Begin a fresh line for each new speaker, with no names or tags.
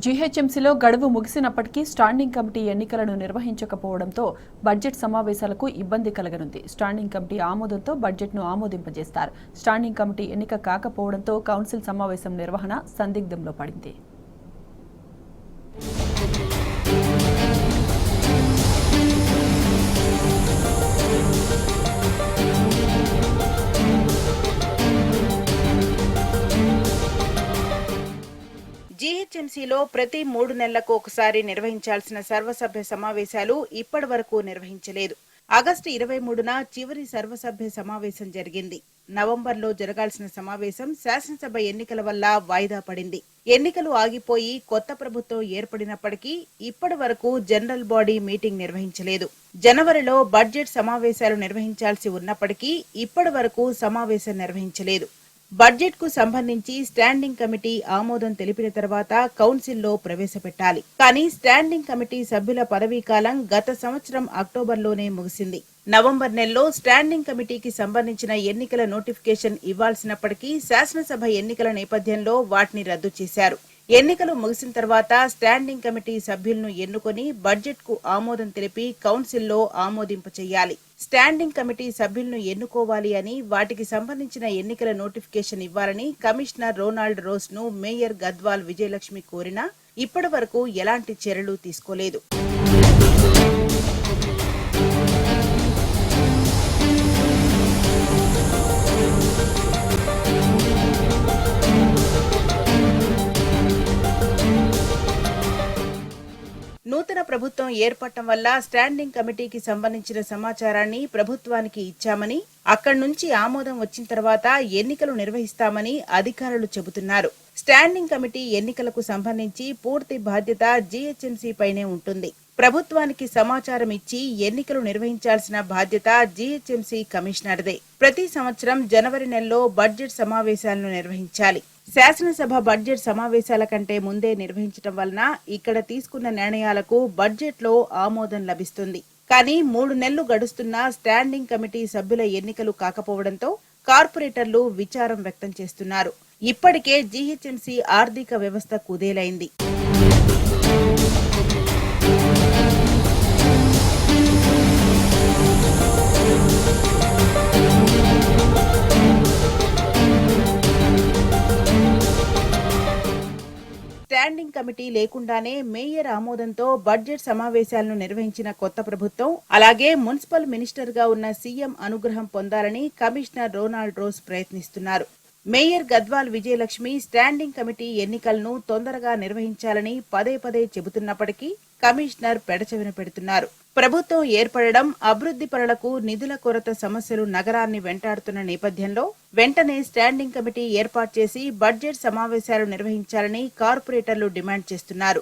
జీహెచ్ఎంసీలో గడువు ముగిసినప్పటికీ standing committee ఎన్నికలను నిర్వహించకపోవడంతో budget సమావేశాలకు ఇబ్బంది కలగనుంది. స్టాండింగ్ కమిటీ ఆమోదంతో బడ్జెట్ను ఆమోదింపజేస్తారు. స్టాండింగ్ కమిటీ ఎన్నిక కాకపోవడంతో కౌన్సిల్ సమావేశం నిర్వహణ సందిగ్ధంలో పడింది.
జీహెచ్ఎంసీలో ప్రతి 3 నెలలకు ఒకసారి నిర్వహించాల్సిన సర్వసభ్య సమావేశాలు ఇప్పటి వరకు నిర్వహించలేదు. ఆగస్టు 23న చివరి సర్వసభ్య సమావేశం జరిగింది. నవంబర్లో జరగాల్సిన సమావేశం శాసనసభ ఎన్నికల వల్ల వాయిదా పడింది. ఎన్నికలు ఆగిపోయి కొత్త ప్రభుత్వం ఏర్పడినప్పటికీ ఇప్పటి వరకు జనరల్ బాడీ మీటింగ్ నిర్వహించలేదు. జనవరిలో బడ్జెట్ సమావేశాలు నిర్వహించాల్సి ఉన్నప్పటికీ ఇప్పటి వరకు సమావేశం నిర్వహించలేదు. బడ్జెట్ కు సంబంధించి స్టాండింగ్ కమిటీ ఆమోదం తెలిపిన తర్వాత కౌన్సిల్లో ప్రవేశపెట్టాలి. కానీ స్టాండింగ్ కమిటీ సభ్యుల పదవీకాలం గత సంవత్సరం అక్టోబర్లోనే ముగిసింది. నవంబర్ నెలలో స్టాండింగ్ కమిటీకి సంబంధించిన ఎన్నికల నోటిఫికేషన్ ఇవ్వాల్సినప్పటికీ శాసనసభ ఎన్నికల నేపథ్యంలో వాటిని రద్దు చేశారు. ఎన్నికలు ముగిసిన తర్వాత స్టాండింగ్ కమిటీ సభ్యులను ఎన్నుకొని బడ్జెట్ కు ఆమోదం తెలిపి కౌన్సిల్లో ఆమోదింప చేయాలి. స్టాండింగ్ కమిటీ సభ్యులను ఎన్నుకోవాలి అని, వాటికి సంబంధించిన ఎన్నికల నోటిఫికేషన్ ఇవ్వాలని కమిషనర్ రోనాల్డ్ రోస్ ను మేయర్ గద్వాల్ విజయలక్ష్మి కోరినా ఇప్పటి వరకు ఎలాంటి చర్యలు తీసుకోలేదు. నూతన ప్రభుత్వం ఏర్పడటం వల్ల స్టాండింగ్ కమిటీకి సంబంధించిన సమాచారాన్ని ప్రభుత్వానికి ఇచ్చామని, అక్కడి నుంచి ఆమోదం వచ్చిన తర్వాత ఎన్నికలు నిర్వహిస్తామని అధికారులు చెబుతున్నారు. స్టాండింగ్ కమిటీ ఎన్నికలకు సంబంధించి పూర్తి బాధ్యత జీహెచ్ఎంసీ పైనే ఉంటుంది. ప్రభుత్వానికి సమాచారం ఇచ్చి ఎన్నికలు నిర్వహించాల్సిన బాధ్యత జీహెచ్ఎంసీ కమిషనర్దే. ప్రతి సంవత్సరం జనవరి నెలలో బడ్జెట్ సమావేశాలను నిర్వహించాలి. శాసనసభ బడ్జెట్ సమావేశాల కంటే ముందే నిర్వహించడం వలన ఇక్కడ తీసుకున్న నిర్ణయాలకు బడ్జెట్ లో ఆమోదం లభిస్తుంది. కానీ 3 నెలలు గడుస్తున్నా స్టాండింగ్ కమిటీ సభ్యుల ఎన్నికలు కాకపోవడంతో కార్పొరేటర్లు విచారం వ్యక్తం చేస్తున్నారు. ఇప్పటికే జీహెచ్ఎంసీ ఆర్థిక వ్యవస్థ కుదేలైంది. స్టాండింగ్ కమిటీ లేకుండానే మేయర్ ఆమోదంతో బడ్జెట్ సమావేశాలను నిర్వహించిన కొత్త ప్రభుత్వం, అలాగే మున్సిపల్ మినిస్టర్ గా ఉన్న సీఎం అనుగ్రహం పొందాలని కమిషనర్ రోనాల్డ్ రోస్ ప్రయత్నిస్తున్నారు. Mayor Gadwal Vijayalakshmi standing committee ఎన్నికలను తొందరగా నిర్వహించాలని పదే పదే చెబుతున్నప్పటికీ కమిషనర్ పెడచెవిన పెడుతున్నారు. ప్రభుత్వం ఏర్పడడం, అభివృద్ధి పనులకు నిధుల కొరత సమస్యలు నగరాన్ని వెంటాడుతున్న నేపథ్యంలో వెంటనే స్టాండింగ్ కమిటీ ఏర్పాటు చేసి బడ్జెట్ సమావేశాలు నిర్వహించాలని కార్పొరేటర్లు డిమాండ్ చేస్తున్నారు.